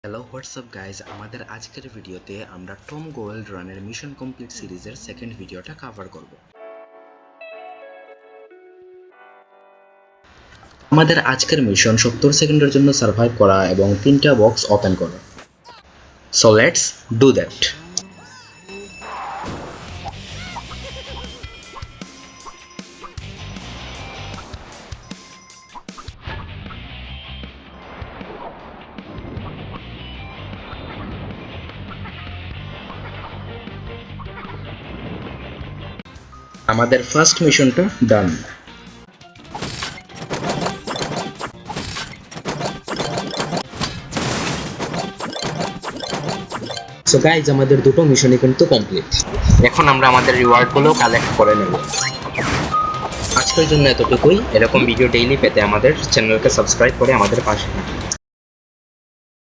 Hello WhatsApp guys, আমাদের আজকের ভিডিওতে আমরা টম গোল্ড রানের মিশন কমপ্লিট সিরিজের সেকেন্ড ভিডিওটা কভার করব। আমাদের আজকের মিশন 70 সেকেন্ডের জন্য সার্ভাইভ করা এবং 3টা বক্স ওপেন করা। So let's do that. আমাদের ফার্স্ট মিশনটা ডান। সো গাইজ, আমাদের দুটো মিশনই কিন্তু কমপ্লিট। এখন আমরা আমাদের রিওয়ার্ডগুলো কালেক্ট করে নেব। আজকের জন্য এতটুকুই। এরকম ভিডিও ডেইলি পেতে আমাদের চ্যানেলকে সাবস্ক্রাইব করে আমাদের পাশে থাকুন।